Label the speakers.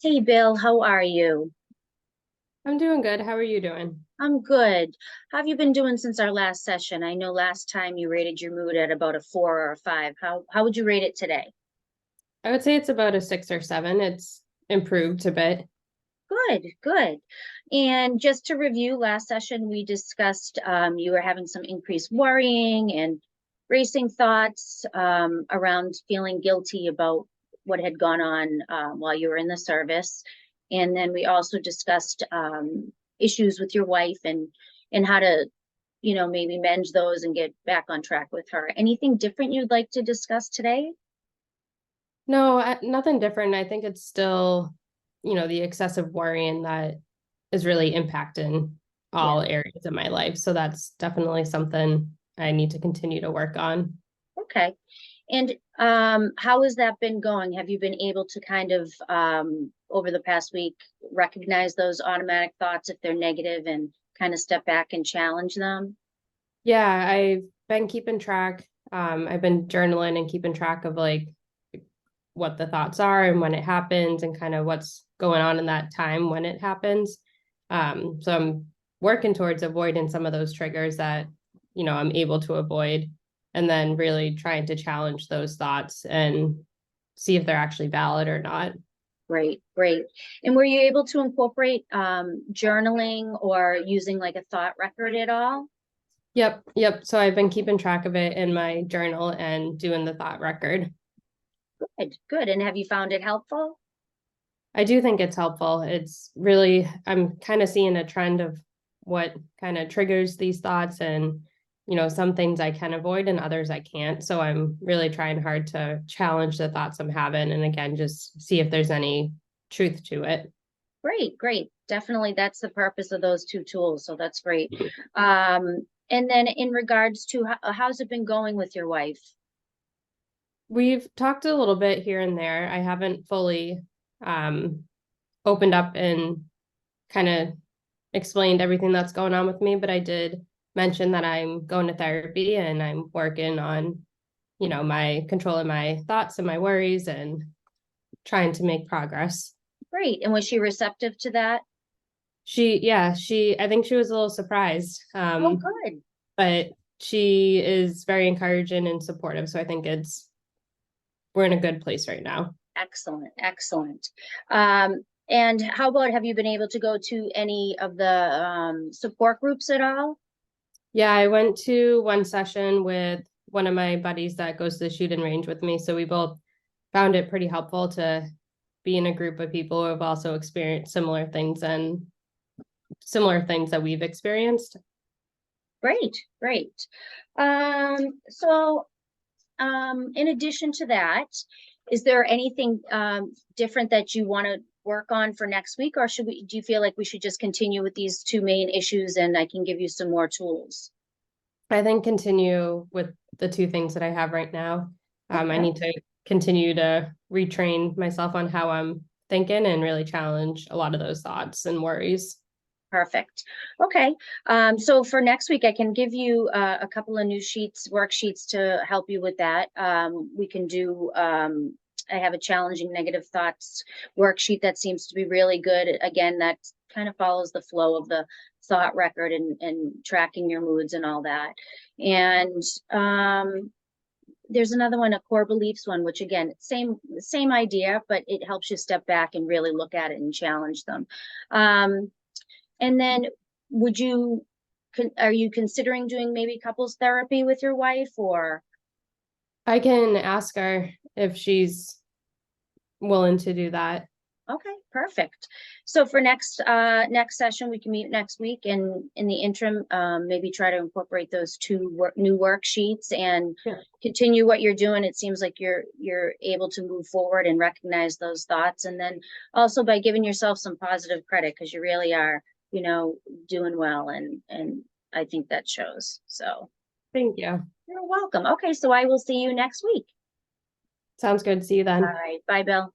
Speaker 1: Hey Bill, how are you?
Speaker 2: I'm doing good. How are you doing?
Speaker 1: I'm good. How have you been doing since our last session? I know last time you rated your mood at about a 4 or a 5. How would you rate it today?
Speaker 2: I would say it's about a 6 or 7. It's improved a bit.
Speaker 1: Good, good. And just to review, last session we discussed you were having some increased worrying and racing thoughts around feeling guilty about what had gone on while you were in the service. And then we also discussed issues with your wife and how to, maybe mend those and get back on track with her. Anything different you'd like to discuss today?
Speaker 2: No, nothing different. I think it's still, the excessive worrying that is really impacting
Speaker 1: Yeah.
Speaker 2: all areas of my life. So that's definitely something I need to continue to work on.
Speaker 1: Okay. And how has that been going? Have you been able to kind of over the past week recognize those automatic thoughts if they're negative and kind of step back and challenge them?
Speaker 2: Yeah, I've been keeping track. I've been journaling and keeping track of like what the thoughts are and when it happens and kind of what's going on in that time when it happens. So I'm working towards avoiding some of those triggers that, I'm able to avoid, and then really trying to challenge those thoughts and see if they're actually valid or not.
Speaker 1: Great, great. And were you able to incorporate journaling or using like a thought record at all?
Speaker 2: Yep. So I've been keeping track of it in my journal and doing the thought record.
Speaker 1: Good, good. And have you found it helpful?
Speaker 2: I do think it's helpful. It's really, I'm kind of seeing a trend of what kind of triggers these thoughts, and, some things I can avoid and others I can't. So I'm really trying hard to challenge the thoughts I'm having. And again, just see if there's any truth to it.
Speaker 1: Great, great. Definitely that's the purpose of those two tools. So that's great. And then in regards to how's it been going with your wife?
Speaker 2: We've talked a little bit here and there. I haven't fully um, opened up and kind of explained everything that's going on with me, but I did mention that I'm going to therapy and I'm working on, my controlling my thoughts and my worries and trying to make progress.
Speaker 1: Great. And was she receptive to that?
Speaker 2: I think she was a little surprised.
Speaker 1: Oh, good.
Speaker 2: But she is very encouraging and supportive. So I think we're in a good place right now.
Speaker 1: Excellent, excellent. And how about have you been able to go to any of the support groups at all?
Speaker 2: Yeah, I went to one session with one of my buddies that goes to the shooting range with me. So we both found it pretty helpful to be in a group of people who have also experienced similar things that we've experienced.
Speaker 1: Great, great. So in addition to that, is there anything different that you want to work on for next week, or do you feel like we should just continue with these two main issues and I can give you some more tools?
Speaker 2: I think continue with the two things that I have right now. I
Speaker 1: Okay.
Speaker 2: need to continue to retrain myself on how I'm thinking and really challenge a lot of those thoughts and worries.
Speaker 1: Perfect. Okay. So for next week, I can give you a couple of new worksheets to help you with that. We can do, I have a challenging negative thoughts worksheet that seems to be really good. Again, that kind of follows the flow of the thought record and tracking your moods and all that. And there's another one, a core beliefs one, which again, same idea, but it helps you step back and really look at it and challenge them. And then would you, are you considering doing maybe couples therapy with your wife or?
Speaker 2: I can ask her if she's willing to do that.
Speaker 1: Okay, perfect. So for next session, we can meet next week and in the interim, maybe try to incorporate those new worksheets and
Speaker 2: Yeah.
Speaker 1: continue what you're doing. It seems like you're able to move forward and recognize those thoughts. And then also by giving yourself some positive credit because you really are, doing well and I think that shows. So
Speaker 2: Thank you.
Speaker 1: you're welcome. Okay, so I will see you next week.
Speaker 2: Sounds good. See you
Speaker 1: All
Speaker 2: then.
Speaker 1: right, bye, Bill.